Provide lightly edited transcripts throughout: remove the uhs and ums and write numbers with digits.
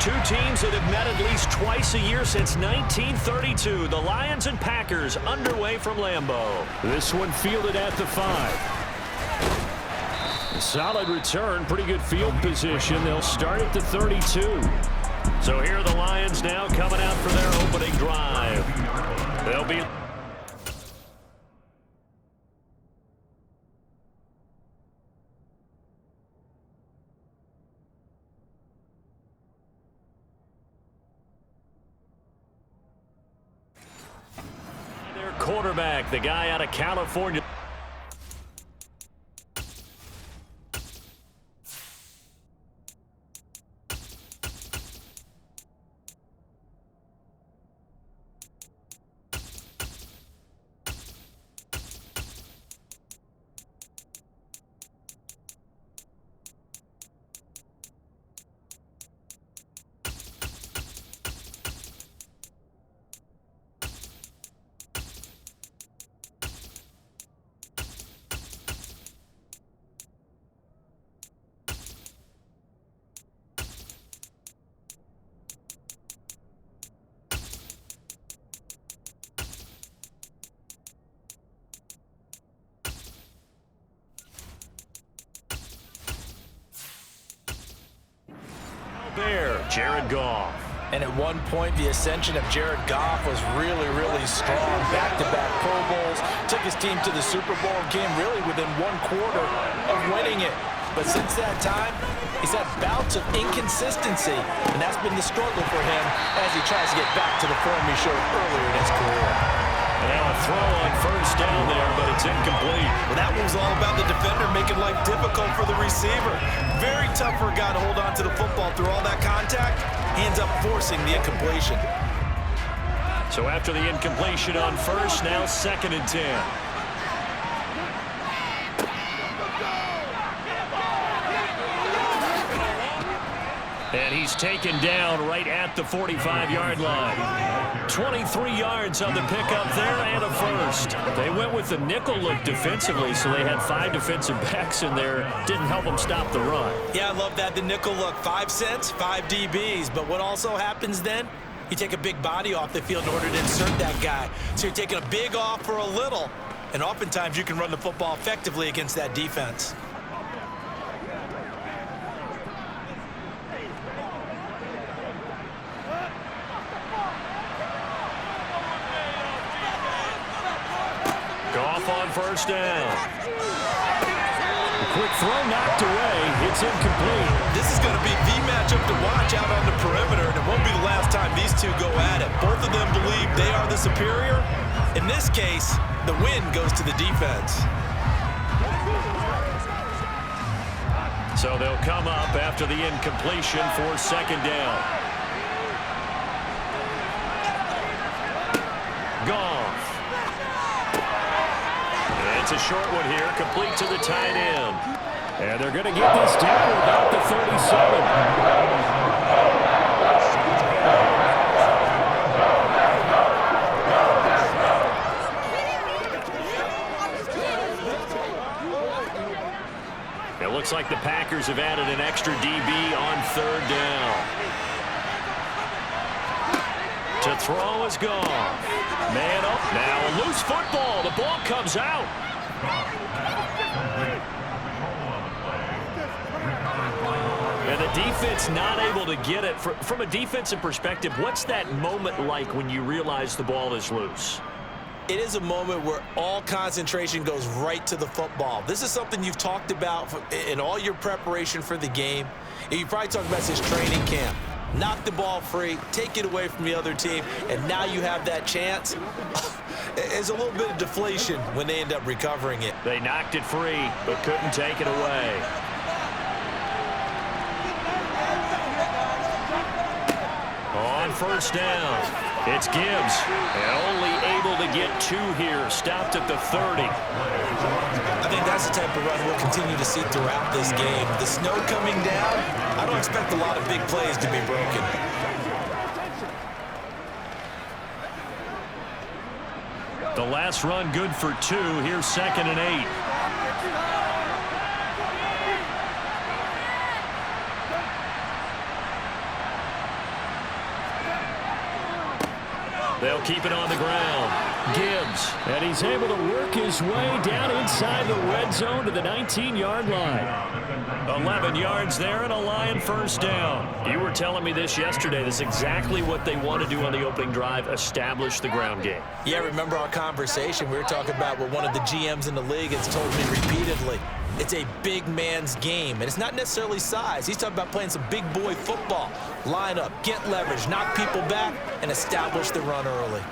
Two teams that have met at least twice a year since 1932. The Lions and Packers underway from Lambeau. This one fielded at the 5. Solid return, pretty good field position. They'll start at the 32. So here are the Lions now coming out for their opening drive. They'll be... Their quarterback, the guy out of California. There, Jared Goff. And at one point, the ascension of Jared Goff was really, really strong. Back-to-back Pro Bowls, took his team to the Super Bowl and came really within one quarter of winning it. But since that time, he's had bouts of inconsistency, and that's been the struggle for him as he tries to get back to the form he showed earlier in his career. Now a throw on first down there, but it's incomplete. Well, that one was all about the defender making life difficult for the receiver. Very tough for a guy to hold on to the football through all that contact. Ends up forcing the incompletion. So after the incompletion on first, now 2nd and 10. And he's taken down right at the 45-yard line. 23 yards on the pickup there and a first. They went with the nickel look defensively, so they had 5 defensive backs in there. Didn't help them stop the run. Yeah, I love that, the nickel look. 5 cents, 5 DBs. But what also happens then? You take a big body off the field in order to insert that guy. So you're taking a big off for a little. And oftentimes you can run the football effectively against that defense. Goff on first down. A quick throw knocked away. It's incomplete. This is going to be the matchup to watch out on the perimeter, and it won't be the last time these two go at it. Both of them believe they are the superior. In this case, the win goes to the defense. So they'll come up after the incompletion for 2nd down. Goff. It's a short one here, complete to the tight end. And they're going to get this down about the 37. It looks like the Packers have added an extra DB on 3rd down. To throw is Goff. Man up. Now a loose football. The ball comes out. And the defense not able to get it. From a defensive perspective, what's that moment like when you realize the ball is loose? It is a moment where all concentration goes right to the football. This is something you've talked about in all your preparation for the game. You probably talked about this training camp. Knock the ball free, take it away from the other team, and now you have that chance. There's a little bit of deflation when they end up recovering it. They knocked it free, but couldn't take it away. On first down, it's Gibbs. And only able to get 2 here, stopped at the 30. I think that's the type of run we'll continue to see throughout this game. The snow coming down, I don't expect a lot of big plays to be broken. The last run good for 2. Here's 2nd and 8. They'll keep it on the ground. Gibbs. And he's able to work his way down inside the red zone to the 19-yard line. 11 yards there and a Lion first down. You were telling me this yesterday. This is exactly what they want to do on the opening drive, establish the ground game. Yeah, remember our conversation? We were talking about what one of the GMs in the league has told me repeatedly. It's a big man's game, and it's not necessarily size. He's talking about playing some big boy football. Line up, get leverage, knock people back, and establish the run early.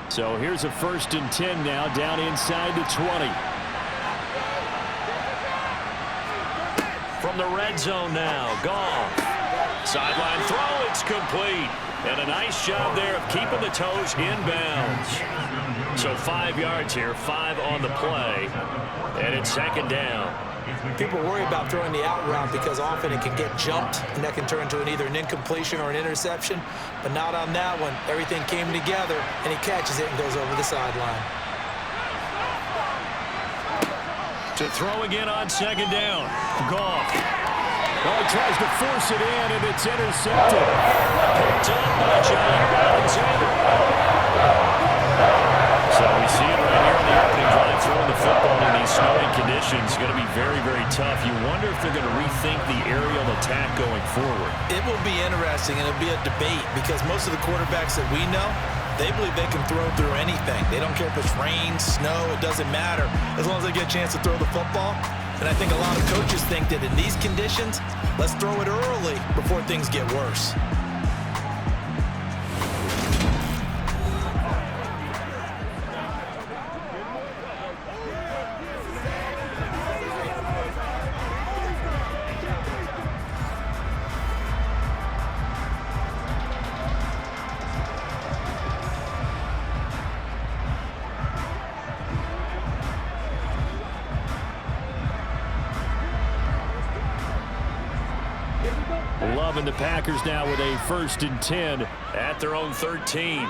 So here's a 1st and 10 now, down inside the 20. From the red zone now, Goff. Sideline throw, it's complete. And a nice job there of keeping the toes inbounds. So 5 yards here, 5 on the play. And it's 2nd down. People worry about throwing the out route because often it can get jumped, and that can turn into either an incompletion or an interception. But not on that one. Everything came together, and he catches it and goes over the sideline. To throw again on 2nd down. Goff. Oh, he tries to force it in, and it's intercepted. Picked up by John Alexander. So we see it right here on the opening drive, throwing the football in these snowy conditions. It's going to be very, very tough. You wonder if they're going to rethink the aerial attack going forward. It will be interesting, and it'll be a debate because most of the quarterbacks that we know, they believe they can throw through anything. They don't care if it's rain, snow, it doesn't matter as long as they get a chance to throw the football. And I think a lot of coaches think that in these conditions, let's throw it early before things get worse. Loving the Packers now with a 1st and 10 at their own 13.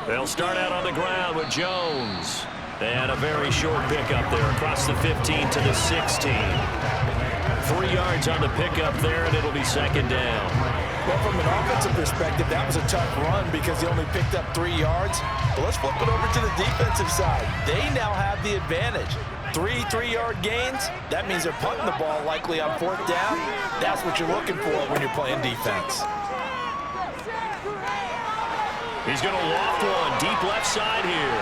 They'll start out on the ground with Jones. They had a very short pickup there across the 15 to the 16. 3 yards on the pickup there, and it'll be 2nd down. Well, from an offensive perspective, that was a tough run because he only picked up 3 yards. But let's flip it over to the defensive side. They now have the advantage. 3 3-yard gains, that means they're punting the ball likely on 4th down. That's what you're looking for when you're playing defense. He's going to loft one deep left side here.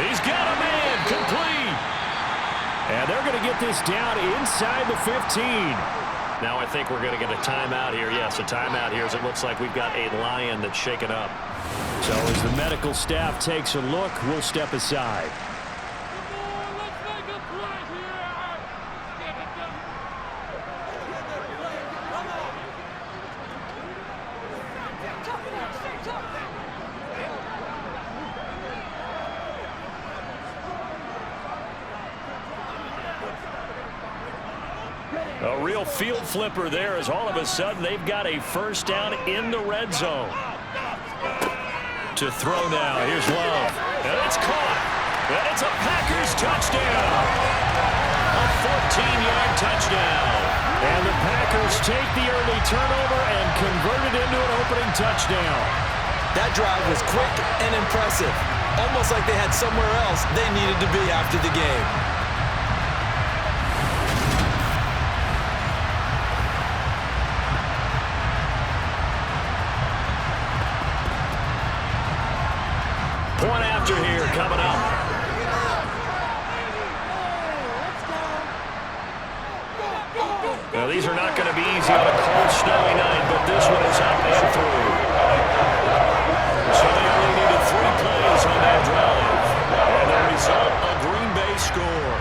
He's got a man complete. And they're going to get this down inside the 15. Now I think we're going to get a timeout here. Yes, a timeout here as it looks like we've got a Lion that's shaken up. So as the medical staff takes a look, we'll step aside. A real field flipper there as all of a sudden they've got a 1st down in the red zone. To throw now, here's Love. And it's caught. And it's a Packers touchdown. A 14-yard touchdown. And the Packers take the early turnover and convert it into an opening touchdown. That drive was quick and impressive. Almost like they had somewhere else they needed to be after the game. Point after here coming up. Now, these are not going to be easy on a cold, snowy night, but this one is up and through. So they only needed 3 plays on that drive. And the result, a Green Bay score.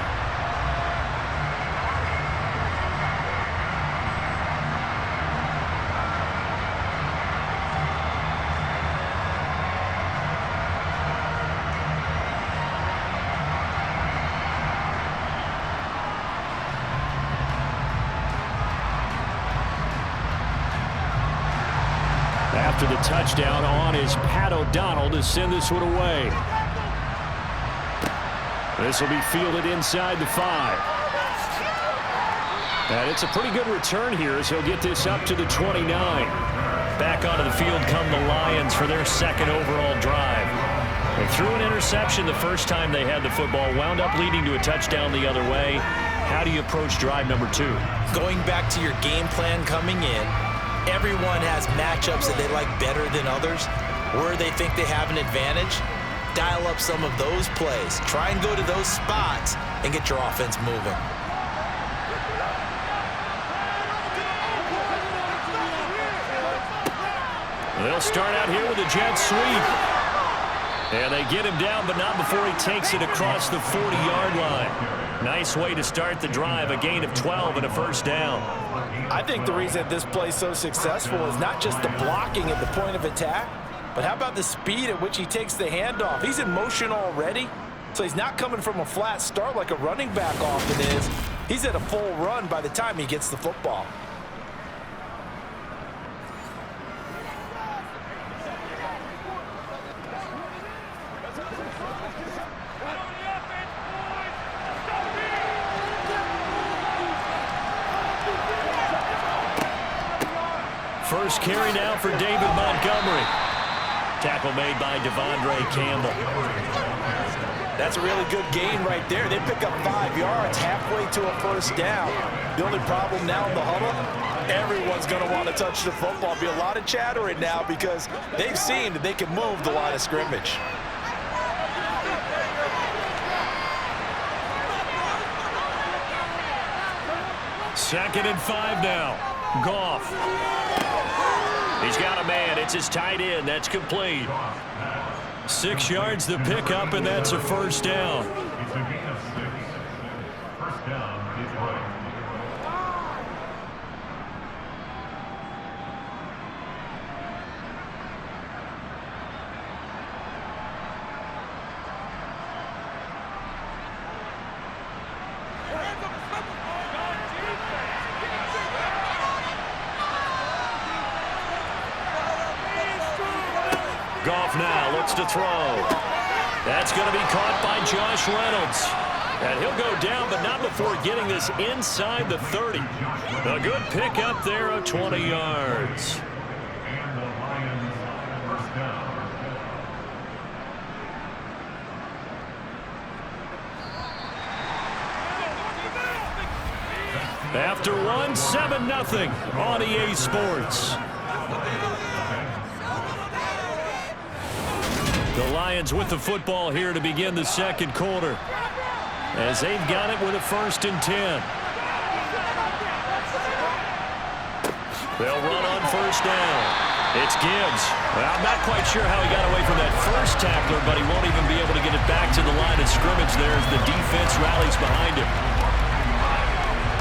After the touchdown, on is Pat O'Donnell to send this one away. This will be fielded inside the 5. And it's a pretty good return here as he'll get this up to the 29. Back onto the field come the Lions for their second overall drive. They threw an interception the first time they had the football, wound up leading to a touchdown the other way. How do you approach drive number 2? Going back to your game plan coming in, everyone has matchups that they like better than others, where they think they have an advantage. Dial up some of those plays. Try and go to those spots and get your offense moving. They'll start out here with a jet sweep. And they get him down, but not before he takes it across the 40-yard line. Nice way to start the drive, a gain of 12 and a first down. I think the reason this play is so successful is not just the blocking at the point of attack, but how about the speed at which he takes the handoff? He's in motion already, so he's not coming from a flat start like a running back often is. He's at a full run by the time he gets the football. First carry now for David Montgomery. Tackle made by Devondre Campbell. That's a really good gain right there. They pick up 5 yards halfway to a first down. The only problem now in the huddle, everyone's going to want to touch the football. Be a lot of chattering now because they've seen that they can move the line of scrimmage. Second and 5 now. Goff. He's got a man. It's his tight end. That's complete. 6 yards the pickup, and that's a first down. Goff now looks to throw. That's going to be caught by Josh Reynolds. And he'll go down, but not before getting this inside the 30. A good pickup there of 20 yards. After one, 7-0 on EA Sports. The Lions with the football here to begin the second quarter, as they've got it with a 1st and 10. They'll run on first down. It's Gibbs. Well, I'm not quite sure how he got away from that first tackler, but he won't even be able to get it back to the line of scrimmage there as the defense rallies behind him.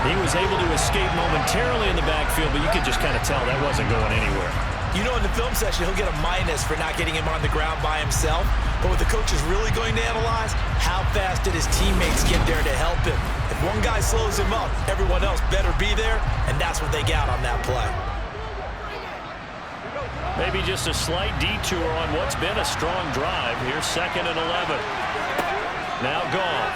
He was able to escape momentarily in the backfield, but you could just kind of tell that wasn't going anywhere. You know, in the film session, he'll get a minus for not getting him on the ground by himself. But what the coach is really going to analyze, how fast did his teammates get there to help him? If one guy slows him up, everyone else better be there, and that's what they got on that play. Maybe just a slight detour on what's been a strong drive. Here's 2nd and 11. Now Goff.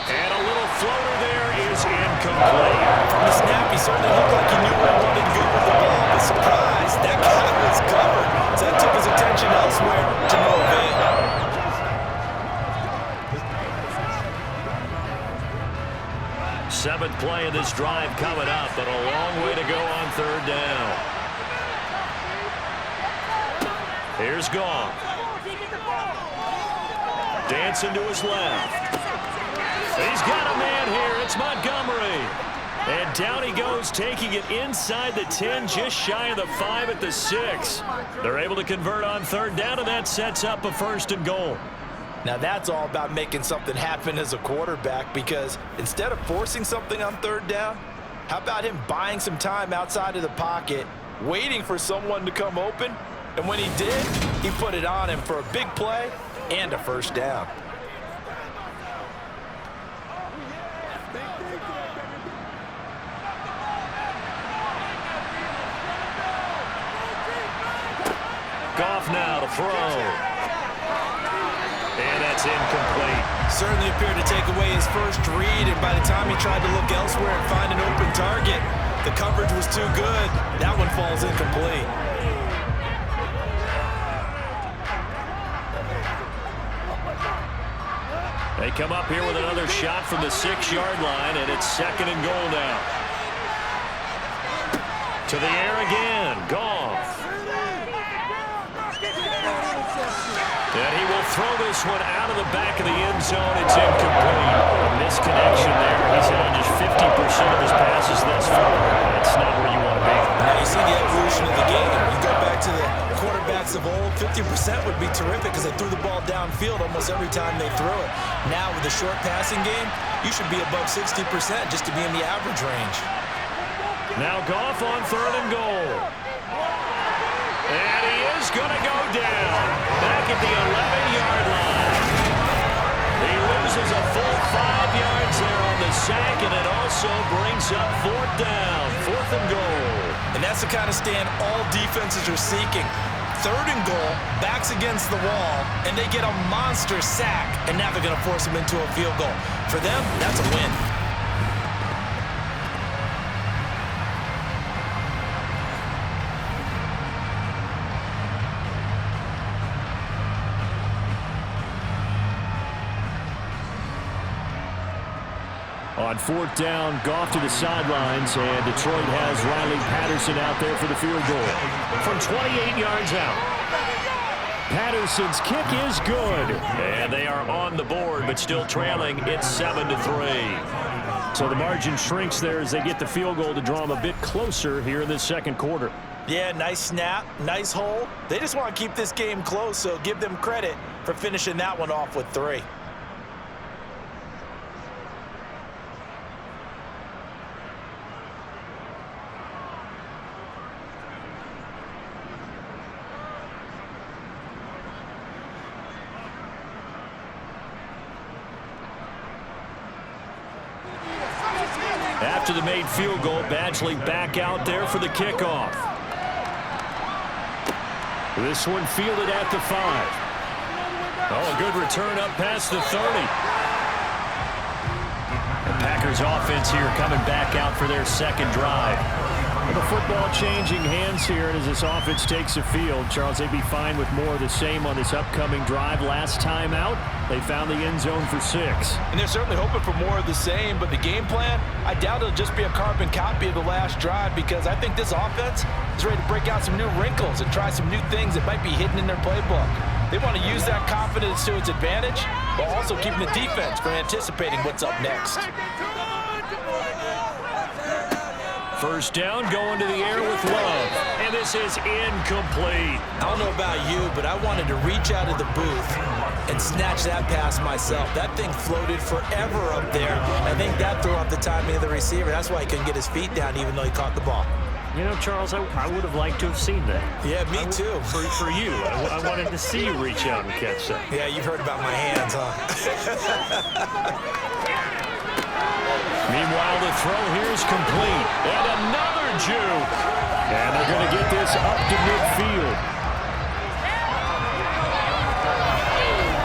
And a little floater there is incomplete. From the snap, he certainly looked like he knew where he wanted to go with the ball. But surprise, that guy was covered. So that took his attention elsewhere to no avail. Seventh play of this drive coming up, but a long way to go on 3rd down. Here's Goff. Dancing to his left. He's got a man here. It's Montgomery. And down he goes, taking it inside the 10, just shy of the 5 at the 6. They're able to convert on 3rd down, and that sets up a 1st and goal. Now that's all about making something happen as a quarterback, because instead of forcing something on 3rd down, how about him buying some time outside of the pocket, waiting for someone to come open, and when he did, he put it on him for a big play and a 1st down. Goff now to throw. And that's incomplete. Certainly appeared to take away his first read, and by the time he tried to look elsewhere and find an open target, the coverage was too good. That one falls incomplete. They come up here with another shot from the 6-yard line, and it's 2nd and goal now. To the air again, Goff. And he will throw this one out of the back of the end zone. It's incomplete. A misconnection there. He's had just 50% of his passes thus far. That's not where you want to be. Now you see the evolution of the game. You go back to the quarterbacks of old, 50% would be terrific because they threw the ball downfield almost every time they threw it. Now with the short passing game, you should be above 60% just to be in the average range. Now Goff on 3rd and goal. And he is going to go down back at the 11-yard line. He loses a full 5 yards there on the sack, and it also brings up 4th down, 4th and goal. And that's the kind of stand all defenses are seeking. 3rd and goal, backs against the wall, and they get a monster sack, and now they're going to force him into a field goal. For them, that's a win. On 4th down, Goff to the sidelines, and Detroit has Riley Patterson out there for the field goal. From 28 yards out. Patterson's kick is good. And they are on the board, but still trailing. It's 7-3. So the margin shrinks there as they get the field goal to draw them a bit closer here in this 2nd quarter. Yeah, nice snap, nice hole. They just want to keep this game close, so give them credit for finishing that one off with 3. After the made field goal, Badgley back out there for the kickoff. This one fielded at the 5. Oh, a good return up past the 30. The Packers offense here coming back out for their 2nd drive. The football changing hands here as this offense takes the field. Charles, they'd be fine with more of the same on this upcoming drive. Last time out, they found the end zone for 6. And they're certainly hoping for more of the same, but the game plan, I doubt it'll just be a carbon copy of the last drive because I think this offense is ready to break out some new wrinkles and try some new things that might be hidden in their playbook. They want to use that confidence to its advantage while also keeping the defense from anticipating what's up next. 1st down, going to the air with Love. And this is incomplete. I don't know about you, but I wanted to reach out of the booth and snatch that pass myself. That thing floated forever up there. I think that threw off the timing of the receiver. That's why he couldn't get his feet down even though he caught the ball. You know, Charles, I would have liked to have seen that. Yeah, me too. For you. I wanted to see you reach out and catch that. Yeah, you've heard about my hands, huh? Meanwhile, the throw here is complete. And another juke. And they're going to get this up to midfield.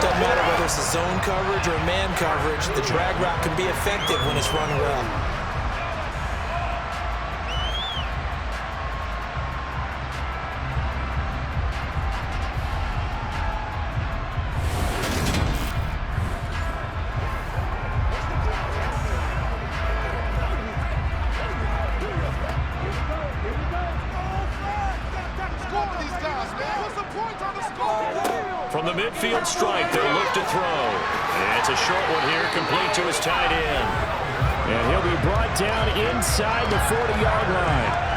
Doesn't matter whether it's a zone coverage or a man coverage, the drag route can be effective when it's run well. From the midfield stripe, they'll look to throw. And it's a short one here, complete to his tight end. And he'll be brought down inside the 40-yard line.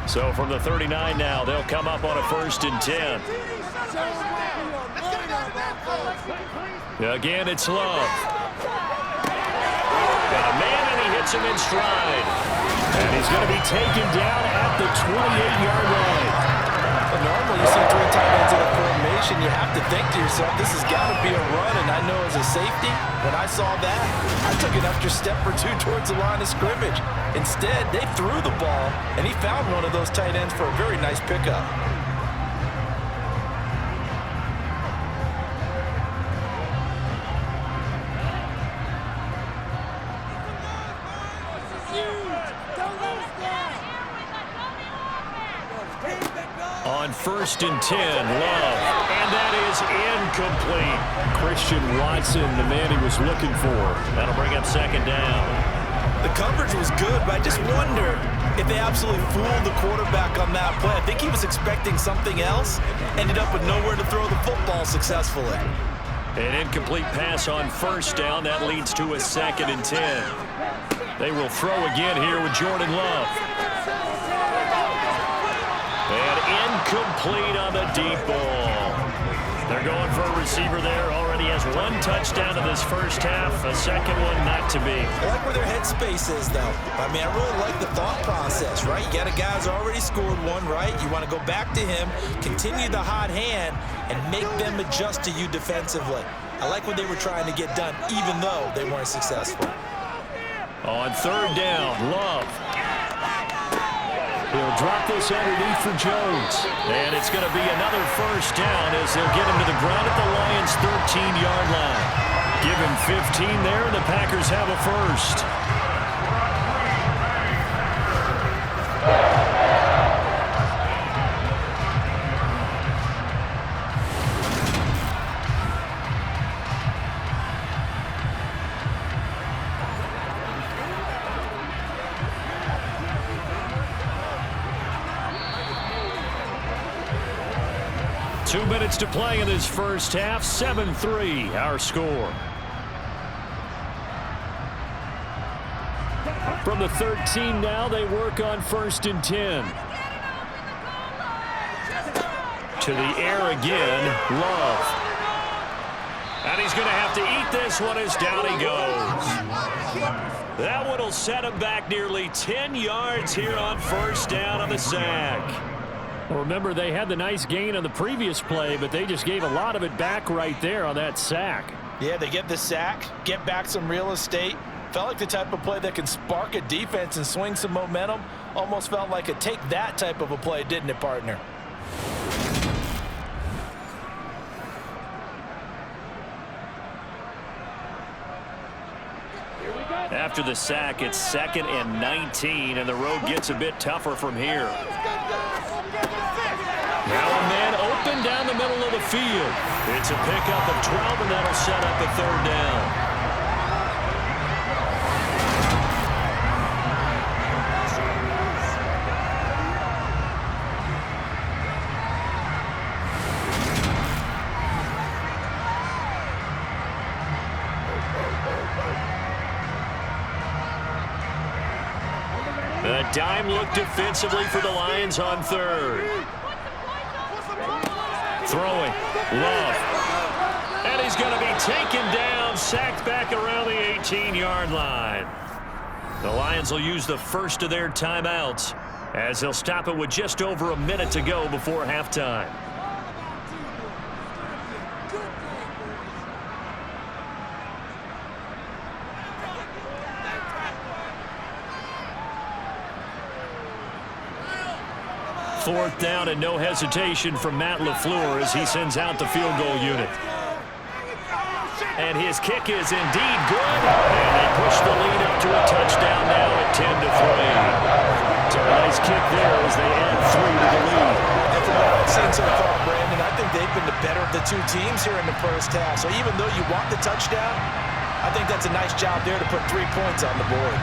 So from the 39 now, they'll come up on a 1st and 10. Again, it's Love. Got a man, and he hits him in stride. And he's going to be taken down at the 28-yard line. you see 3 tight ends in a formation, you have to think to yourself, this has got to be a run. And I know as a safety, when I saw that, I took an extra step or 2 towards the line of scrimmage. Instead, they threw the ball, and he found one of those tight ends for a very nice pickup. On 1st and 10, Love. And that is incomplete. Christian Watson, the man he was looking for. That'll bring up 2nd down. The coverage was good, but I just wonder if they absolutely fooled the quarterback on that play. I think he was expecting something else. Ended up with nowhere to throw the football successfully. An incomplete pass on 1st down. That leads to a 2nd and 10. They will throw again here with Jordan Love. And incomplete on the deep ball. They're going for a receiver there. Already has 1 touchdown in this first half. A second one not to be. I like where their headspace is, though. I mean, I really like the thought process, right? You got a guy who's already scored 1, right? You want to go back to him, continue the hot hand, and make them adjust to you defensively. I like what they were trying to get done, even though they weren't successful. On 3rd down, Love. He'll drop this underneath for Jones. And it's going to be another 1st down as they'll get him to the ground at the Lions' 13-yard line. Give him 15 there, and the Packers have a 1st. 2 minutes to play in this first half. 7-3, our score. From the 13 now, they work on 1st and 10. To the air again, Love. And he's going to have to eat this one as down he goes. That one will set him back nearly 10 yards here on 1st down on the sack. Well, remember, they had the nice gain on the previous play, but they just gave a lot of it back right there on that sack. Yeah, they get the sack, get back some real estate. Felt like the type of play that can spark a defense and swing some momentum. Almost felt like a take that type of a play, didn't it, partner? After the sack, it's 2nd and 19, and the road gets a bit tougher from here. Now a man open down the middle of the field. It's a pickup of 12, and that'll set up a 3rd down. A dime look defensively for the Lions on 3rd. Throwing. Love. And he's going to be taken down, sacked back around the 18-yard line. The Lions will use the first of their timeouts as they'll stop it with just over a minute to go before halftime. Fourth down and no hesitation from Matt LaFleur as he sends out the field goal unit. And his kick is indeed good. And they push the lead up to a touchdown now at 10-3. So a nice kick there as they add 3 to the lead. And from what I've seen so far, Brandon, I think they've been the better of the 2 teams here in the first half. So even though you want the touchdown, I think that's a nice job there to put 3 points on the board.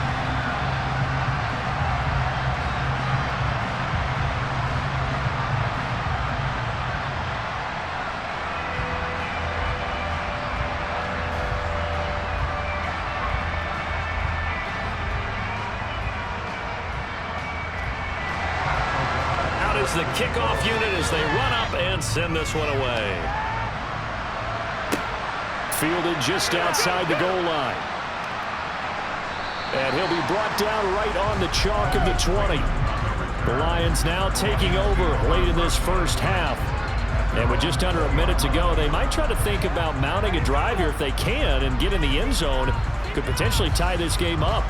The kickoff unit as they run up and send this one away. Fielded just outside the goal line. And he'll be brought down right on the chalk of the 20. The Lions now taking over late in this first half. And with just under a minute to go, they might try to think about mounting a drive here if they can and get in the end zone. Could potentially tie this game up.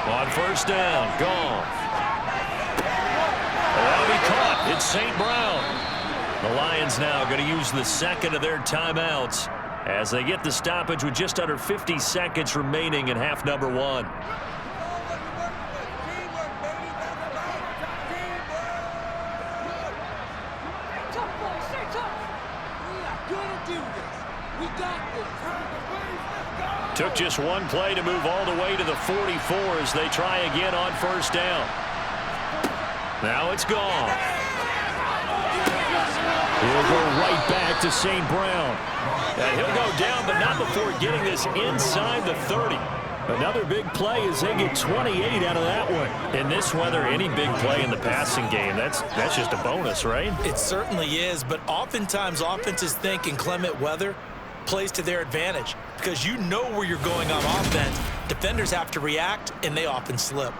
On first down, Goff. That'll be caught. It's St. Brown. The Lions now going to use the second of their timeouts as they get the stoppage with just under 50 seconds remaining in half number one. Took just one play to move all the way to the 44 as they try again on first down. Now it's gone. He'll go right back to St. Brown. And he'll go down, but not before getting this inside the 30. Another big play as they get 28 out of that one. In this weather, any big play in the passing game, that's just a bonus, right? It certainly is, but oftentimes offenses think in inclement weather plays to their advantage because you know where you're going on offense. Defenders have to react, and they often slip.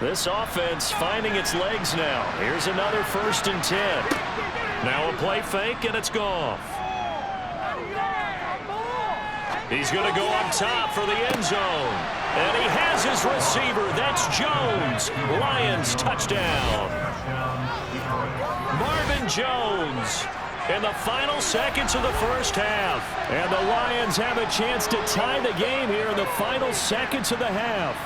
This offense finding its legs now. Here's another 1st and 10. Now a play fake, and it's Goff. He's going to go up top for the end zone. And he has his receiver. That's Jones. Lions touchdown. Marvin Jones in the final seconds of the first half. And the Lions have a chance to tie the game here in the final seconds of the half.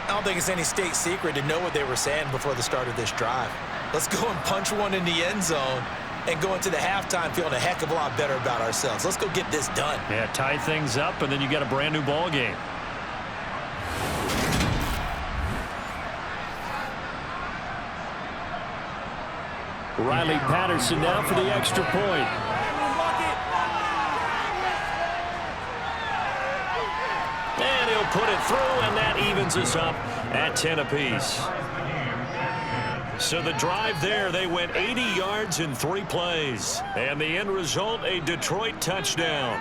I don't think it's any state secret to know what they were saying before the start of this drive. Let's go and punch one in the end zone and go into the halftime feeling a heck of a lot better about ourselves. Let's go get this done. Yeah, tie things up, and then you got a brand new ball game. Riley Patterson now for the extra point. And he'll put it through, and that evens us up at 10 apiece. So the drive there, they went 80 yards in 3 plays. And the end result, a Detroit touchdown.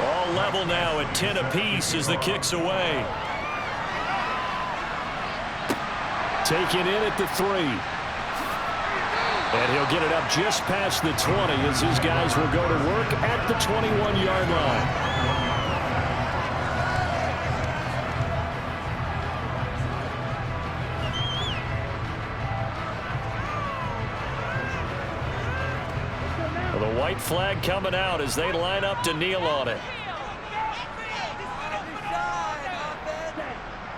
All level now at 10 apiece as the kick's away. Taken in at the 3. And he'll get it up just past the 20 as his guys will go to work at the 21-yard line. The white flag coming out as they line up to kneel on it.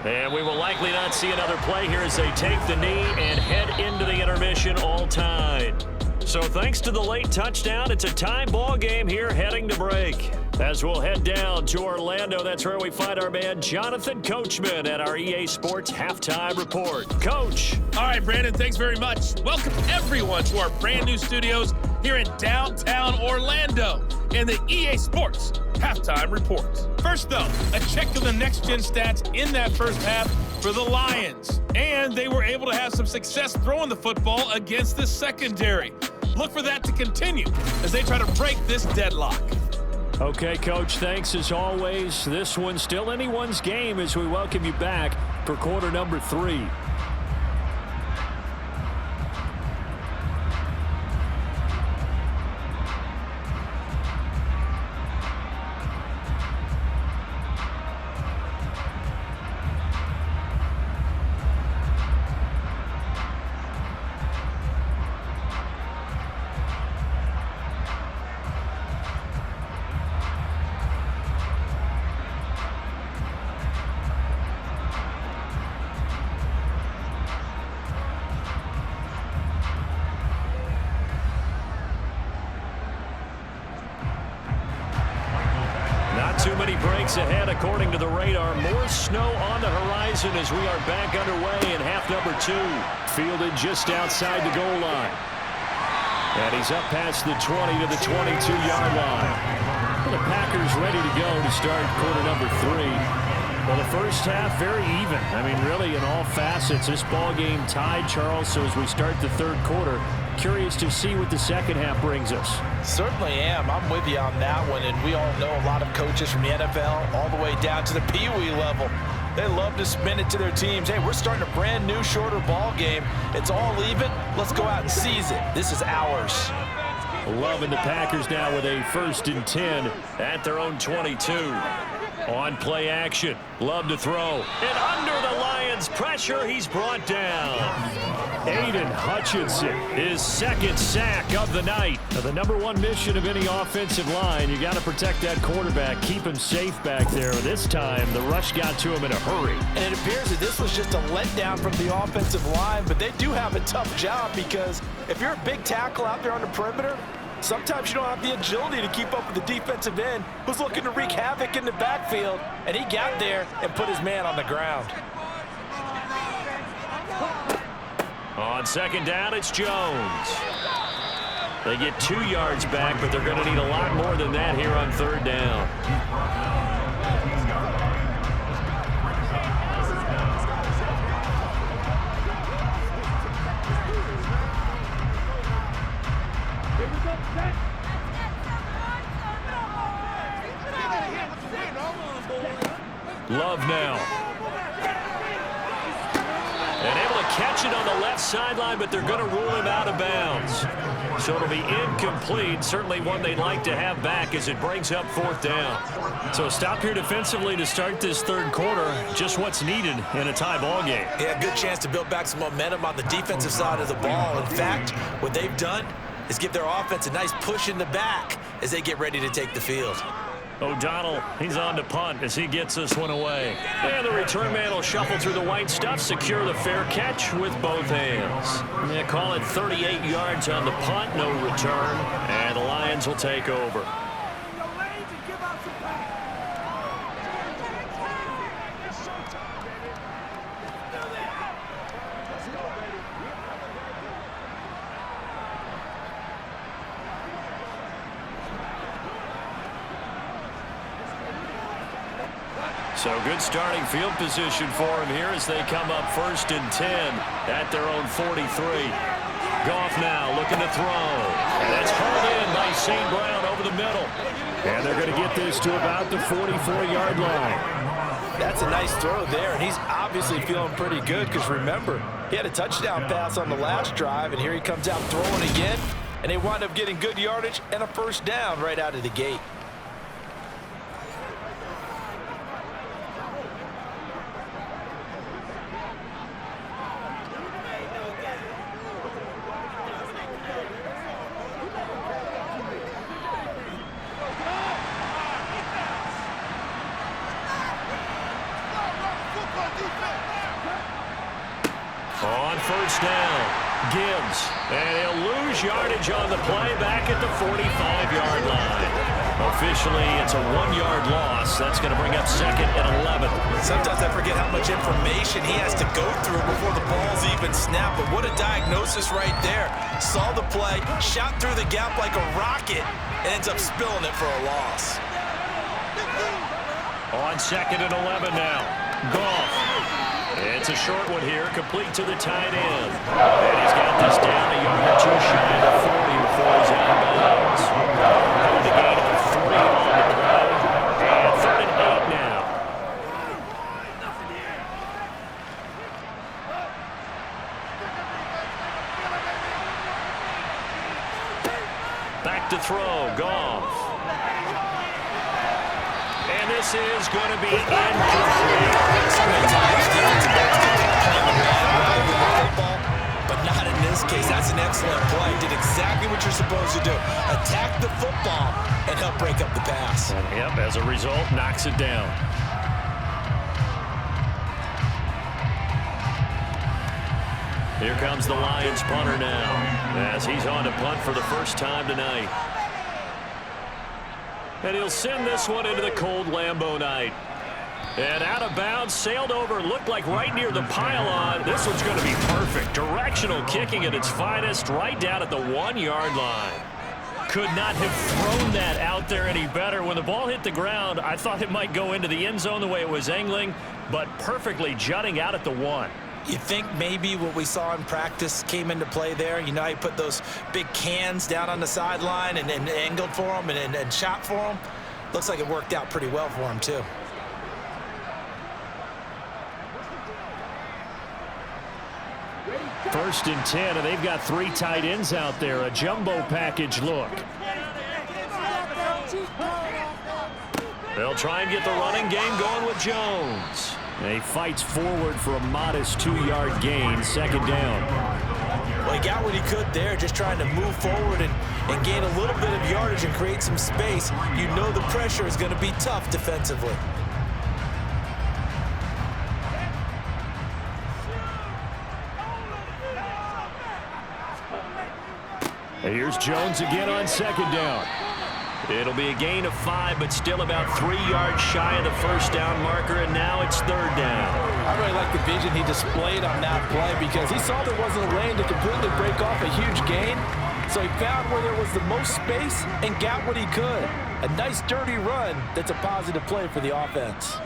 And we will likely not see another play here as they take the knee and head into the intermission all tied. So thanks to the late touchdown, it's a tie ball game here heading to break. As we'll head down to Orlando, that's where we find our man Jonathan Coachman at our EA Sports Halftime Report. Coach. All right, Brandon, thanks very much. Welcome everyone to our brand new studios here in downtown Orlando in the EA Sports Halftime Report. First, though, a check of the next-gen stats in that first half for the Lions. And they were able to have some success throwing the football against the secondary. Look for that to continue as they try to break this deadlock. Okay, Coach, thanks as always. This one's still anyone's game as we welcome you back for quarter number 3. too many breaks ahead according to the radar. More snow on the horizon as we are back underway in half number 2. Fielded just outside the goal line. And he's up past the 20 to the 22-yard line. The Packers ready to go to start quarter number 3. Well, the first half, very even. I mean, really, in all facets, this ball game tied, Charles. So as we start the third quarter, curious to see what the second half brings us. Certainly am. I'm with you on that one. And we all know a lot of coaches from the NFL all the way down to the Pee-wee level. They love to spin it to their teams. Hey, we're starting a brand new, shorter ball game. It's all even. Let's go out and seize it. This is ours. Loving the Packers now with a 1st and 10 at their own 22. On play action. Love to throw. And under the Lions' pressure, he's brought down. Aiden Hutchinson, his 2nd sack of the night. Now, the #1 mission of any offensive line, you got to protect that quarterback, keep him safe back there. This time, the rush got to him in a hurry. And it appears that this was just a letdown from the offensive line, but they do have a tough job because if you're a big tackle out there on the perimeter, sometimes you don't have the agility to keep up with the defensive end who's looking to wreak havoc in the backfield, and he got there and put his man on the ground. On 2nd down, it's Jones. They get 2 yards back, but they're going to need a lot more than that here on 3rd down. Love now. And able to catch it on the left sideline, but they're going to rule him out of bounds. So it'll be incomplete. Certainly one they'd like to have back as it brings up 4th down. So a stop here defensively to start this third quarter. Just what's needed in a tie ball game. Yeah, good chance to build back some momentum on the defensive side of the ball. In fact, what they've done is give their offense a nice push in the back as they get ready to take the field. O'Donnell, he's on to punt as he gets this one away. And the return man will shuffle through the white stuff, secure the fair catch with both hands. They call it 38 yards on the punt, no return, and the Lions will take over. So good starting field position for him here as they come up 1st and 10 at their own 43. Goff now looking to throw. And that's hauled in by St. Brown over the middle. And they're going to get this to about the 44-yard line. That's a nice throw there, and he's obviously feeling pretty good because remember, he had a touchdown pass on the last drive, and here he comes out throwing again, and they wind up getting good yardage and a 1st down right out of the gate. On 1st down, Gibbs. And he'll lose yardage on the play back at the 45-yard line. Officially, it's a 1-yard loss. That's going to bring up 2nd and 11. Sometimes I forget how much information he has to go through before the ball's even snapped. But what a diagnosis right there. Saw the play, shot through the gap like a rocket, and ends up spilling it for a loss. On 2nd and 11 now, Goff. It's a short one here, complete to the tight end. And he's got this down a yard or 2 shy of 40 before he's out of bounds. The gain of 3 on the play. And 3rd and 8 now. Back to throw, Goff. And this is going to be incomplete. But not in this case. That's an excellent play. Did exactly what you're supposed to do. Attack the football and help break up the pass. And yep, as a result, knocks it down. Here comes the Lions punter now as he's on to punt for the first time tonight. And he'll send this one into the cold Lambeau night. And out of bounds, sailed over, looked like right near the pylon. This one's going to be perfect. Directional kicking at its finest, right down at the 1-yard line. Could not have thrown that out there any better. When the ball hit the ground, I thought it might go into the end zone the way it was angling, but perfectly jutting out at the 1. You think maybe what we saw in practice came into play there? You know how you put those big cans down on the sideline and angled for them and shot for them? Looks like it worked out pretty well for him, too. First and 10, and they've got 3 tight ends out there. A jumbo package look. They'll try and get the running game going with Jones. And he fights forward for a modest 2-yard gain, second down. Well, he got what he could there, just trying to move forward and gain a little bit of yardage and create some space. You know the pressure is going to be tough defensively. And here's Jones again on second down. It'll be a gain of 5, but still about 3 yards shy of the first down marker, and now it's third down. I really like the vision he displayed on that play because he saw there wasn't a lane to completely break off a huge gain. So he found where there was the most space and got what he could. A nice dirty run that's a positive play for the offense.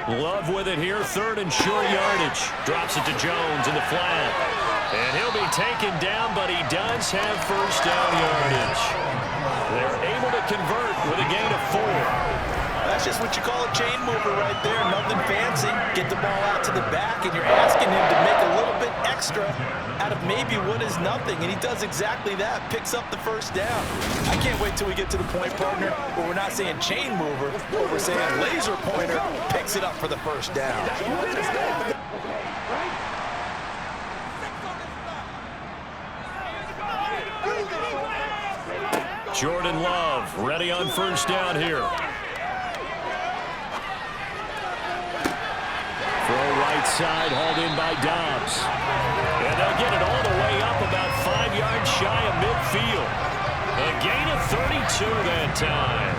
Love with it here, third and short yardage. Drops it to Jones in the flat. And he'll be taken down, but he does have first down yardage. They're able to convert with a gain of 4. That's just what you call a chain mover right there. Nothing fancy. Get the ball out to the back, and you're asking him to make a little bit extra out of maybe what is nothing, and he does exactly that. Picks up the first down. I can't wait till we get to the point, partner, where we're not saying chain mover, but we're saying laser pointer picks it up for the first down. Jordan Love ready on first down here. Throw right side, hauled in by Dobbs. And they'll get it all the way up about 5 yards shy of midfield. A gain of 32 that time.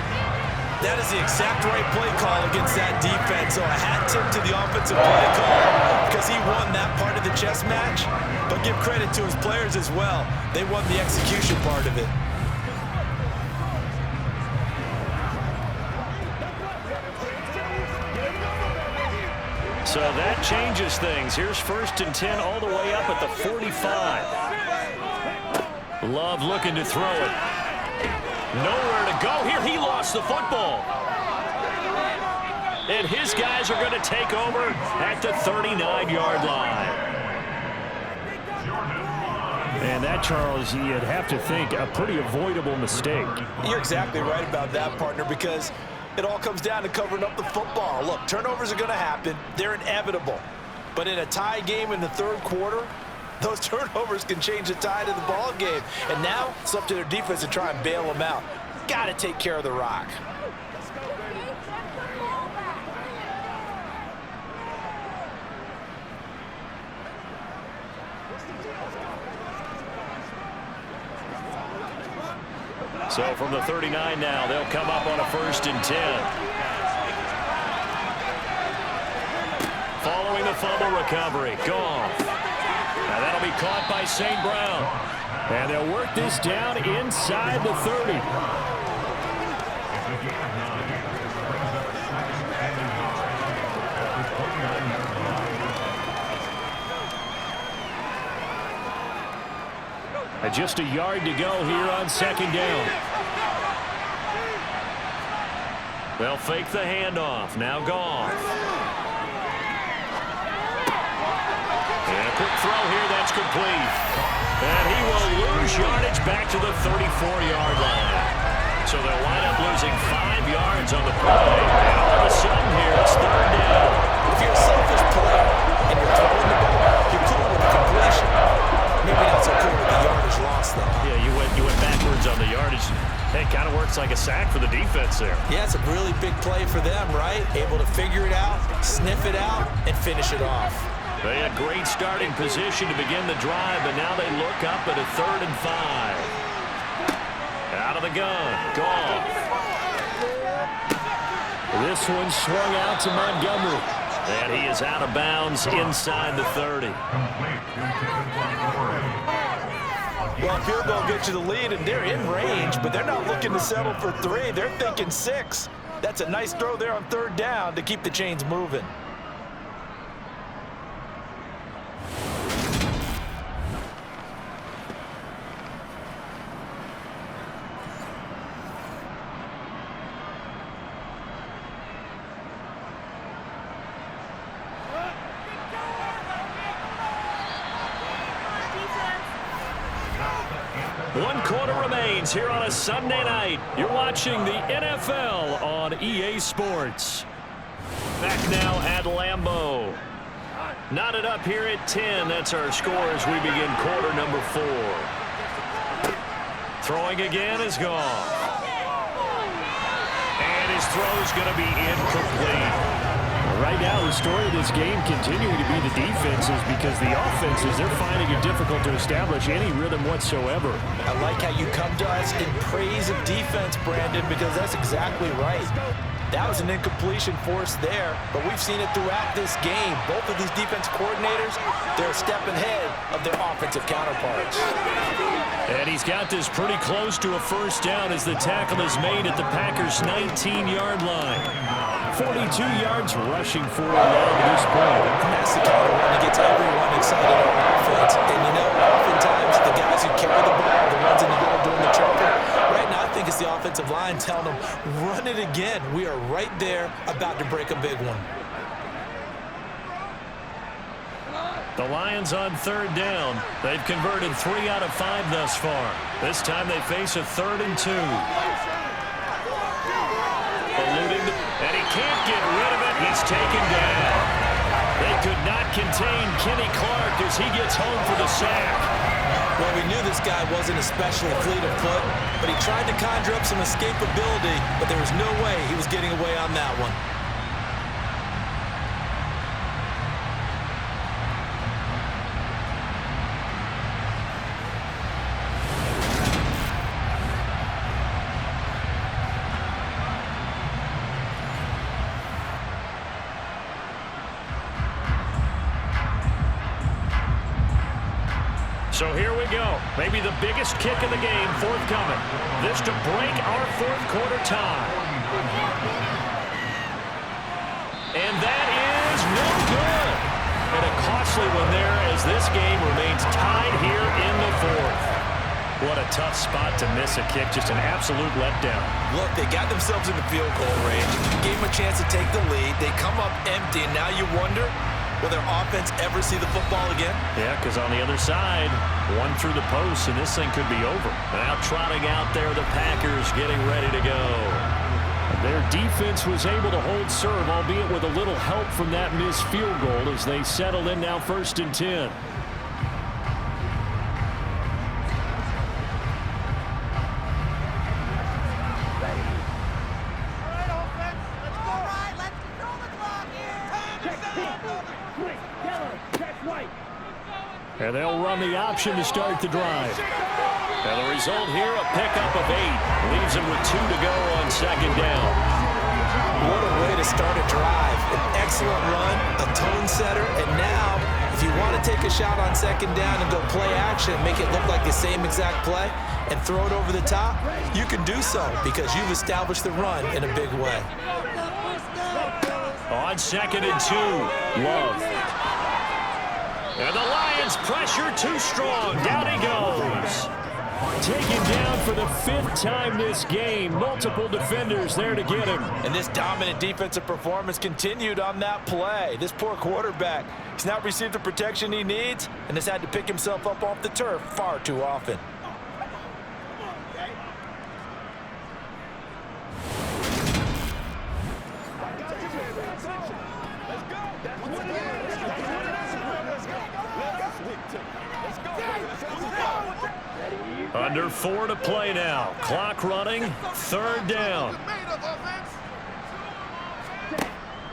That is the exact right play call against that defense. So a hat tip to the offensive play call because he won that part of the chess match. But give credit to his players as well. They won the execution part of it. So that changes things. Here's first and 10 all the way up at the 45. Love looking to throw it. Nowhere to go here. He lost the football. And his guys are going to take over at the 39-yard line. And that, Charles, you'd have to think a pretty avoidable mistake. You're exactly right about that, partner, because it all comes down to covering up the football. Look, turnovers are going to happen. They're inevitable. But in a tie game in the third quarter, those turnovers can change the tide of the ball game. And now it's up to their defense to try and bail them out. Got to take care of the rock. So from the 39 now, they'll come up on a first and 10. Following the fumble recovery, Goff. Now that'll be caught by St. Brown. And they'll work this down inside the 30. Just a yard to go here on second down. They'll fake the handoff. Now Goff. And a quick throw here. That's complete. And he will lose yardage back to the 34-yard line. So they'll wind up losing 5 yards on the play. And all of a sudden here, it's third down. If you're a selfish player and you're throwing the ball, you're cool with the completion. Maybe not so cool with the yardage loss, though. Yeah, you went backwards on the yardage. Hey, it kind of works like a sack for the defense there. Yeah, it's a really big play for them, right? Able to figure it out, sniff it out, and finish it off. They had great starting position to begin the drive, but now they look up at a 3rd and 5. Out of the gun, Goff. This one swung out to Montgomery. And he is out of bounds inside the 30. Well, field goal gets you the lead, and they're in range, but they're not looking to settle for 3. They're thinking 6. That's a nice throw there on 3rd down to keep the chains moving. One quarter remains here on a Sunday night. You're watching the NFL on EA Sports. Back now at Lambeau. Knotted up here at 10. That's our score as we begin quarter number 4. Throwing again is Goff. And his throw's going to be incomplete. Right now, the story of this game continuing to be the defenses, because the offenses, they're finding it difficult to establish any rhythm whatsoever. I like how you come to us in praise of defense, Brandon, because that's exactly right. That was an incompletion forced there, but we've seen it throughout this game. Both of these defense coordinators, they're a step ahead of their offensive counterparts. And he's got this pretty close to a 1st down as the tackle is made at the Packers' 19-yard line. 42 yards rushing for him now at this point. That's the kind of one that gets everyone excited on offense. And you know, oftentimes the guys who carry the ball, the ones in the huddle doing the choking. Right now, I think it's the offensive line telling them, run it again. We are right there about to break a big one. The Lions on 3rd down. They've converted 3 out of 5 thus far. This time they face a 3rd and 2. And he can't get rid of it. He's taken down. They could not contain Kenny Clark as he gets home for the sack. Well, we knew this guy wasn't especially fleet of foot, but he tried to conjure up some escapability, but there was no way he was getting away on that one. So here we go. Maybe the biggest kick of the game forthcoming. This to break our 4th quarter tie. And that is no good. And a costly one there as this game remains tied here in the 4th. What a tough spot to miss a kick. Just an absolute letdown. Look, they got themselves in the field goal range, gave them a chance to take the lead. They come up empty, and now you wonder, will their offense ever see the football again? Yeah, because on the other side, one through the post, and this thing could be over. Now trotting out there, the Packers getting ready to go. Their defense was able to hold serve, albeit with a little help from that missed field goal as they settle in now 1st and 10. And they'll run the option to start the drive. And the result here, a pickup of 8. Leaves them with 2 to go on 2nd down. What a way to start a drive. An excellent run, a tone setter, and now, if you want to take a shot on 2nd down and go play action, make it look like the same exact play, and throw it over the top, you can do so because you've established the run in a big way. On 2nd and 2, Love. And the Lions pressure too strong. Down he goes. Taken down for the 5th time this game. Multiple defenders there to get him. And this dominant defensive performance continued on that play. This poor quarterback, he's not received the protection he needs and has had to pick himself up off the turf far too often. Under 4 to play now. Clock running. 3rd down.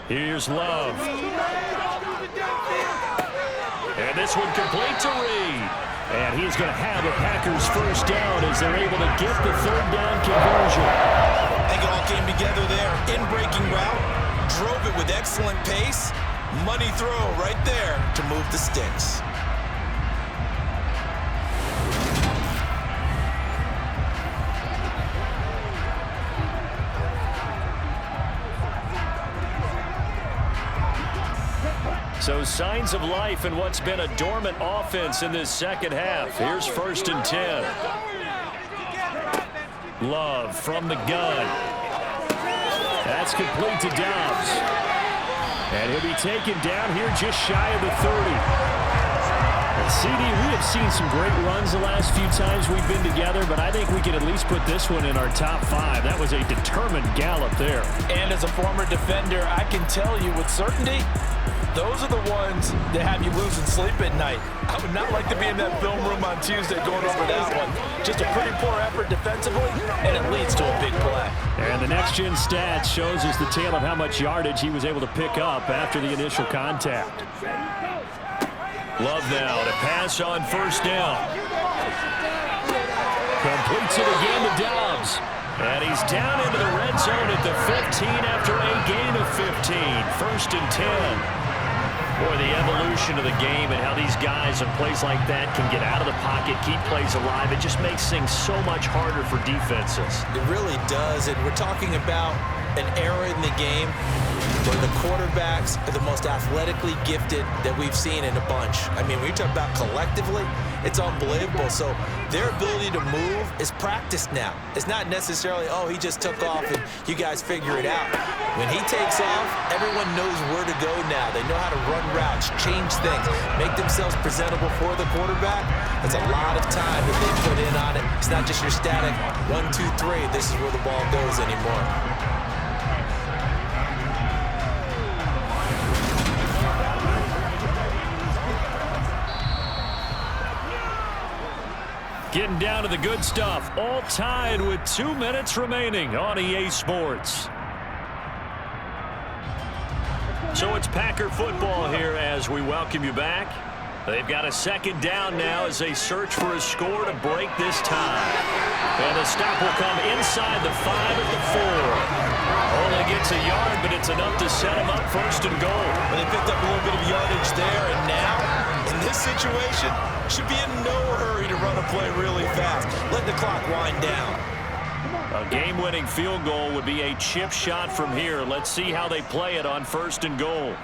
Here's Love. And this one complete to Reed. And he's going to have a Packers first down as they're able to get the third down conversion. I think it all came together there. In-breaking route, drove it with excellent pace. Money throw right there to move the sticks. So signs of life in what's been a dormant offense in this second half. Here's 1st and 10. Love from the gun. That's complete to Dobbs. And he'll be taken down here just shy of the 30. CD, we have seen some great runs the last few times we've been together, but I think we can at least put this one in our top 5. That was a determined gallop there. And as a former defender, I can tell you with certainty, those are the ones that have you losing sleep at night. I would not like to be in that film room on Tuesday going over that one. Just a pretty poor effort defensively, and it leads to a big play. And the next-gen stats shows us the tale of how much yardage he was able to pick up after the initial contact. Love now to pass on 1st down. Completes it again to Dobbs. And he's down into the red zone at the 15 after a gain of 15. 1st and 10. Boy, the evolution of the game and how these guys in plays like that can get out of the pocket, keep plays alive, it just makes things so much harder for defenses. It really does, and we're talking about an era in the game where the quarterbacks are the most athletically gifted that we've seen in a bunch. I mean, when you talk about collectively, it's unbelievable. So their ability to move is practiced now. It's not necessarily, oh, he just took off and you guys figure it out. When he takes off, everyone knows where to go now. They know how to run routes, change things, make themselves presentable for the quarterback. That's a lot of time that they put in on it. It's not just your static 1, 2, 3. This is where the ball goes anymore. Getting down to the good stuff. All tied with 2 minutes remaining on EA Sports. So it's Packer football here as we welcome you back. They've got a 2nd down now as they search for a score to break this tie. And the stop will come inside the 5 at the 4. Only gets a yard, but it's enough to set him up 1st and goal. Well, they picked up a little bit of yardage there, and now, in this situation, should be in no hurry to run a play really fast. Let the clock wind down. A game-winning field goal would be a chip shot from here. Let's see how they play it on 1st and goal.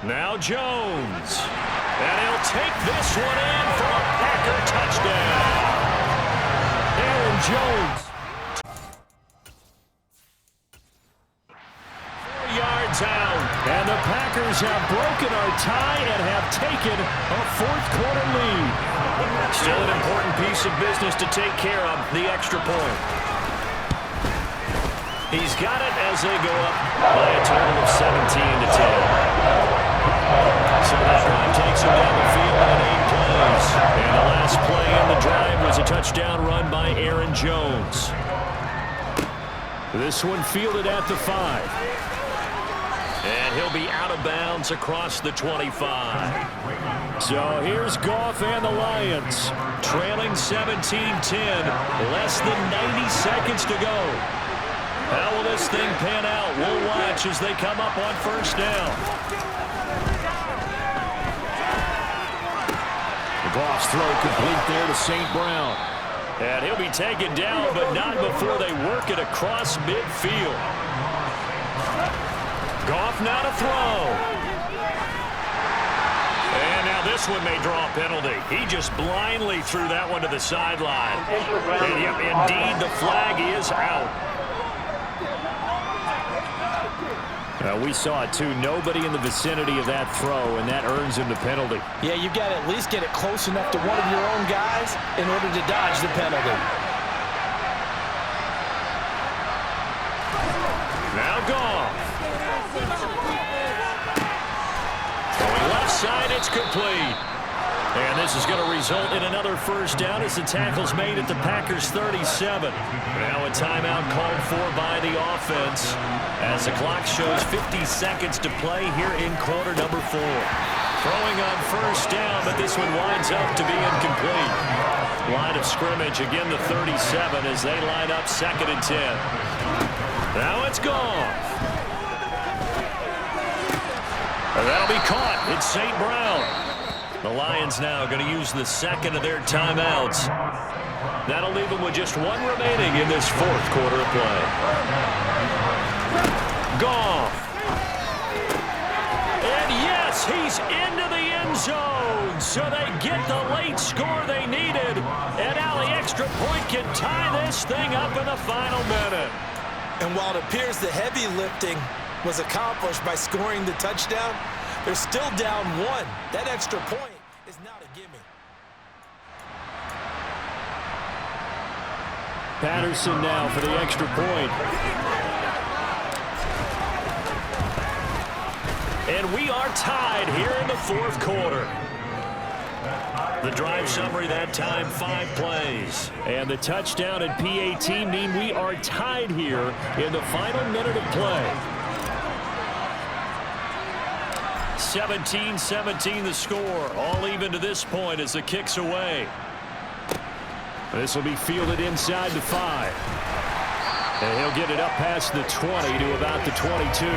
Now Jones. And he'll take this one in for a Packer touchdown. Aaron Jones. 4 yards out. And the Packers have broken our tie and have taken a 4th quarter lead. Still an important piece of business to take care of, the extra point. He's got it as they go up by a total of 17 to 10. So that drive takes him down the field in 8 plays. And the last play in the drive was a touchdown run by Aaron Jones. This one fielded at the 5. And he'll be out of bounds across the 25. So here's Goff and the Lions, trailing 17-10, less than 90 seconds to go. How will this thing pan out? We'll watch as they come up on 1st down. Goff's throw complete there to St. Brown. And he'll be taken down, but not before they work it across midfield. Goff now to throw. And now this one may draw a penalty. He just blindly threw that one to the sideline. And yep, indeed, the flag is out. We saw it too. Nobody in the vicinity of that throw, and that earns him the penalty. Yeah, you got to at least get it close enough to one of your own guys in order to dodge the penalty. Now Goff. Going left side, it's complete. And this is going to result in another 1st down as the tackle's made at the Packers 37. Now a timeout called for by the offense as the clock shows 50 seconds to play here in quarter number 4. Throwing on first down, but this one winds up to be incomplete. Line of scrimmage, again the 37 as they line up 2nd and 10. Now it's gone. And that'll be caught. It's St. Brown. The Lions now going to use the 2nd of their timeouts. That'll leave them with just 1 remaining in this 4th quarter of play. Goff. And yes, he's into the end zone. So they get the late score they needed. And now the extra point can tie this thing up in the final minute. And while it appears the heavy lifting was accomplished by scoring the touchdown, they're still down 1. That extra point is not a gimme. Patterson now for the extra point. And we are tied here in the 4th quarter. The drive summary that time, 5 plays. And the touchdown and PAT mean we are tied here in the final minute of play. 17-17 the score. All even to this point as the kick's away. This will be fielded inside the 5. And he'll get it up past the 20 to about the 22.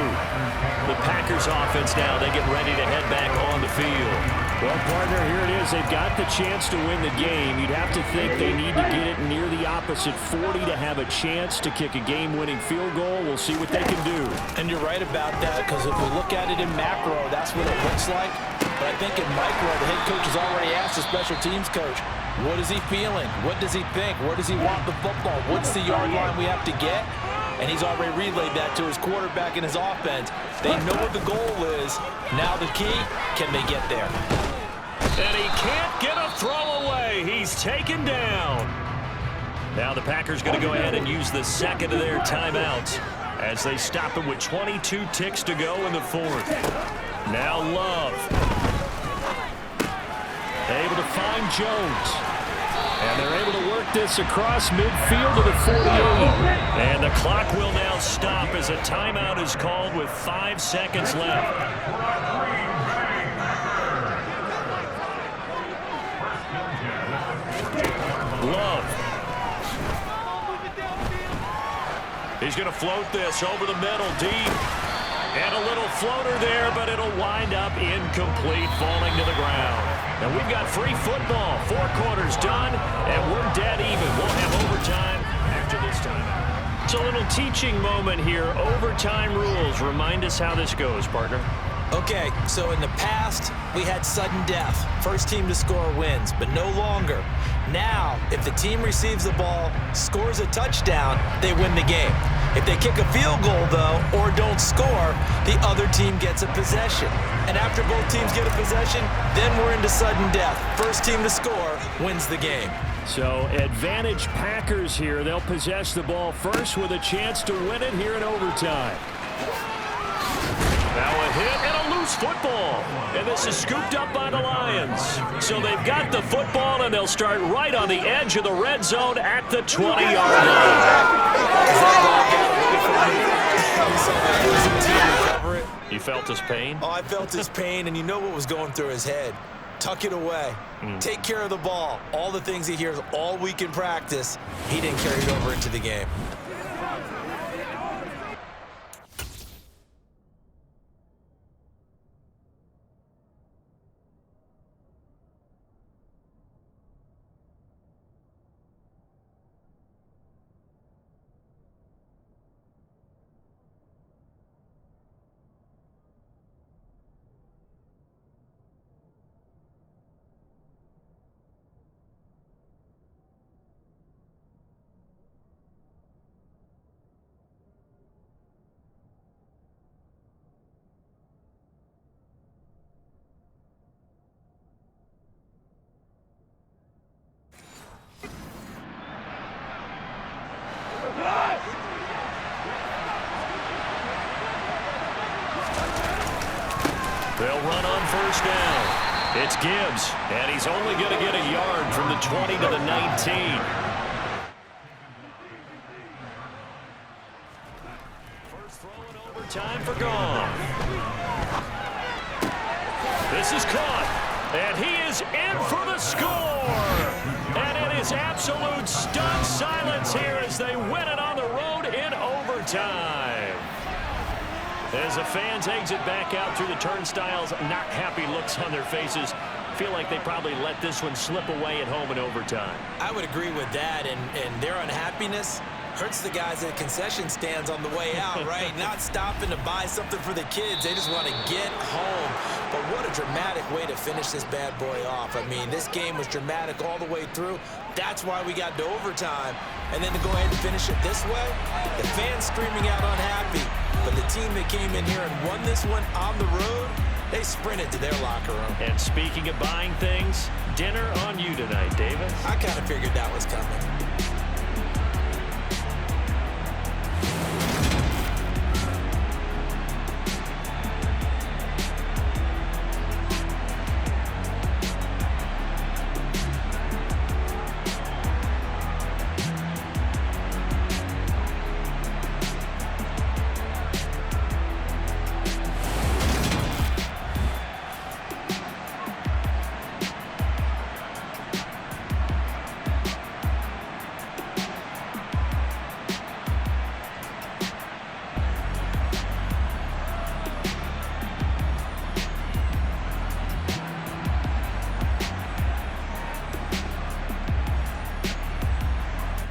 The Packers offense now, they get ready to head back on the field. Well, partner, here it is. They've got the chance to win the game. You'd have to think they need to get it near the opposite 40 to have a chance to kick a game-winning field goal. We'll see what they can do. And you're right about that, because if we look at it in macro, that's what it looks like. But I think in micro, the head coach has already asked the special teams coach, what is he feeling? What does he think? Where does he want the football? What's the yard line we have to get? And he's already relayed that to his quarterback and his offense. They know what the goal is. Now the key, can they get there? And he can't get a throw away. He's taken down. Now the Packers going to go ahead and use the 2nd of their timeouts as they stop him with 22 ticks to go in the 4th. Now Love. Able to find Jones. And they're able to work this across midfield to the 48. And the clock will now stop as a timeout is called with 5 seconds left. Love. He's going to float this over the middle, deep. And a little floater there, but it'll wind up incomplete, falling to the ground. And we've got free football. 4 quarters done, and we're dead even. We'll have overtime after this time. It's a little teaching moment here. Overtime rules. Remind us how this goes, partner. Okay, so in the past, we had sudden death. First team to score wins, but no longer. Now, if the team receives the ball, scores a touchdown, they win the game. If they kick a field goal, though, or don't score, the other team gets a possession. And after both teams get a possession, then we're into sudden death. First team to score wins the game. So, advantage Packers here. They'll possess the ball first with a chance to win it here in overtime. Now a hit and a loose football. And this is scooped up by the Lions. So they've got the football, and they'll start right on the edge of the red zone at the 20-yard line. You felt his pain? Oh, I felt his pain, and you know what was going through his head. Tuck it away. Take care of the ball. All the things he hears all week in practice, he didn't carry it over into the game. They'll run on first down. It's Gibbs, and he's only going to get a yard from the 20 to the 19. First throw in overtime for Goff. This is caught, and he is in for the score. And it is absolute stunned silence here as they win it on the road in overtime. As the fans exit back out through the turnstiles, not happy looks on their faces. Feel like they probably let this one slip away at home in overtime. I would agree with that, and their unhappiness hurts the guys at concession stands on the way out, right? Not stopping to buy something for the kids. They just want to get home. But what a dramatic way to finish this bad boy off. I mean, this game was dramatic all the way through. That's why we got to overtime. And then to go ahead and finish it this way, the fans screaming out unhappy. But the team that came in here and won this one on the road, they sprinted to their locker room. And speaking of buying things, dinner on you tonight, Davis. I kind of figured that was coming.